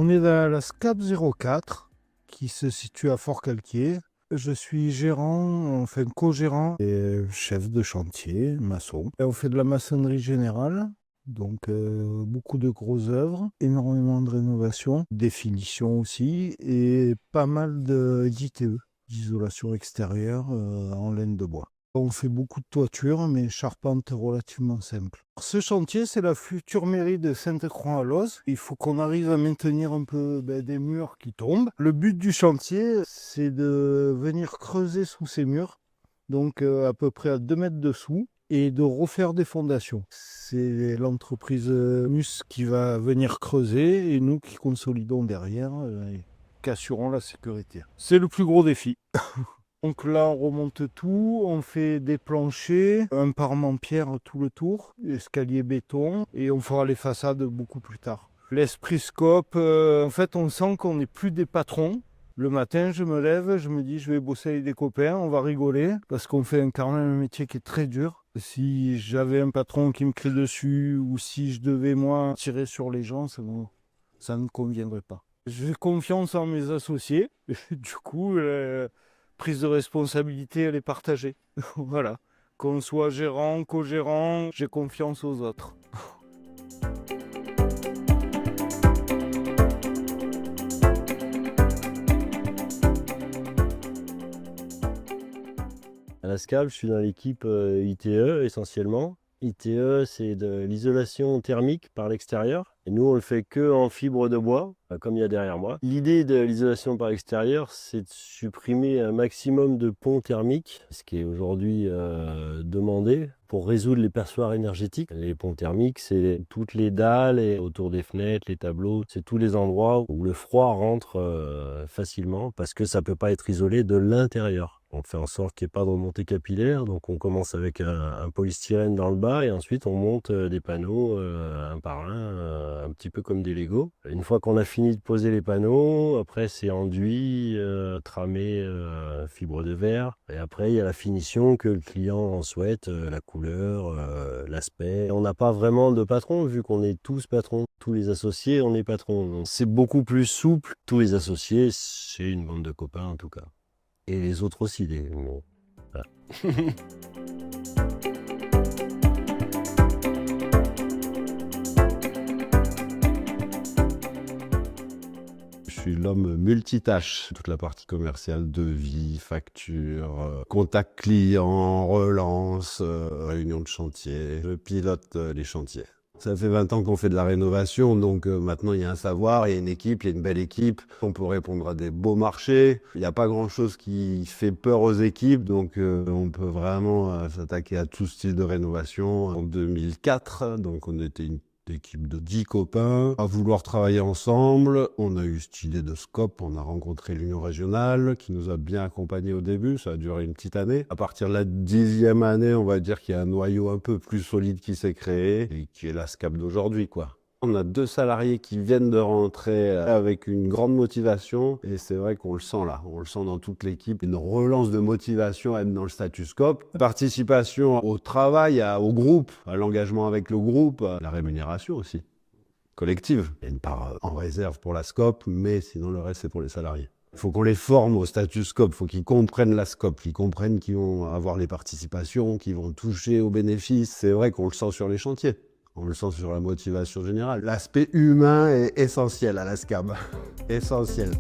On est dans la SCAP 04 qui se situe à Fort-Calquier. Je suis gérant, enfin co-gérant et chef de chantier, maçon. Et on fait de la maçonnerie générale, donc beaucoup de grosses œuvres, énormément de rénovations, des finitions aussi et pas mal d'ITE, d'isolation extérieure en laine de bois. On fait beaucoup de toitures, mais charpente relativement simple. Ce chantier, c'est la future mairie de Sainte-Croix-à-Loz. Il faut qu'on arrive à maintenir un peu des murs qui tombent. Le but du chantier, c'est de venir creuser sous ces murs, donc à peu près à 2 mètres dessous, et de refaire des fondations. C'est l'entreprise MUS qui va venir creuser, et nous qui consolidons derrière, et qui assurons la sécurité. C'est le plus gros défi. Donc là, on remonte tout, on fait des planchers, un parement pierre tout le tour, escalier béton, et on fera les façades beaucoup plus tard. L'esprit scope, en fait, on sent qu'on n'est plus des patrons. Le matin, je me lève, je me dis, je vais bosser avec des copains, on va rigoler, parce qu'on fait quand même un métier qui est très dur. Si j'avais un patron qui me crie dessus, ou si je devais, moi, tirer sur les gens, ça ne me conviendrait pas. J'ai confiance en mes associés, du coup... prise de responsabilité, elle est partagée. Voilà. Qu'on soit gérant, co-gérant, j'ai confiance aux autres. À la SCAP, je suis dans l'équipe ITE essentiellement. ITE, c'est de l'isolation thermique par l'extérieur. Et nous, on le fait que en fibre de bois, comme il y a derrière moi. L'idée de l'isolation par l'extérieur, c'est de supprimer un maximum de ponts thermiques, ce qui est aujourd'hui demandé pour résoudre les perchoirs énergétiques. Les ponts thermiques, c'est toutes les dalles et autour des fenêtres, les tableaux, c'est tous les endroits où le froid rentre facilement parce que ça ne peut pas être isolé de l'intérieur. On fait en sorte qu'il n'y ait pas de remontée capillaire, donc on commence avec un polystyrène dans le bas et ensuite on monte des panneaux un par un petit peu comme des Lego. Une fois qu'on a fini de poser les panneaux, après c'est enduit, tramé, fibre de verre, et après il y a la finition que le client en souhaite, la couleur, l'aspect. On n'a pas vraiment de patron vu qu'on est tous patrons. Tous les associés, on est patrons. Donc c'est beaucoup plus souple. Tous les associés, c'est une bande de copains en tout cas. Et les autres aussi, bon, voilà. Je suis l'homme multitâche, toute la partie commerciale, devis, facture, contact client, relance, réunion de chantier. Je pilote les chantiers. Ça fait 20 ans qu'on fait de la rénovation, donc maintenant il y a un savoir, il y a une équipe, il y a une belle équipe. On peut répondre à des beaux marchés. Il n'y a pas grand-chose qui fait peur aux équipes, donc on peut vraiment s'attaquer à tout style de rénovation. En 2004, donc on était une équipe de 10 copains à vouloir travailler ensemble. On a eu cette idée de scope, on a rencontré l'Union régionale qui nous a bien accompagnés au début, ça a duré une petite année. À partir de la 10e année, on va dire qu'il y a un noyau un peu plus solide qui s'est créé et qui est la SCAP d'aujourd'hui, quoi. On a 2 salariés qui viennent de rentrer avec une grande motivation et c'est vrai qu'on le sent là, on le sent dans toute l'équipe. Une relance de motivation même dans le statut scope. Participation au travail, au groupe, à l'engagement avec le groupe, à la rémunération aussi, collective. Il y a une part en réserve pour la scope, mais sinon le reste c'est pour les salariés. Il faut qu'on les forme au statut scope, il faut qu'ils comprennent la scope, qu'ils comprennent qu'ils vont avoir les participations, qu'ils vont toucher aux bénéfices. C'est vrai qu'on le sent sur les chantiers. On le sent sur la motivation générale. L'aspect humain est essentiel à la SCAP. Essentiel.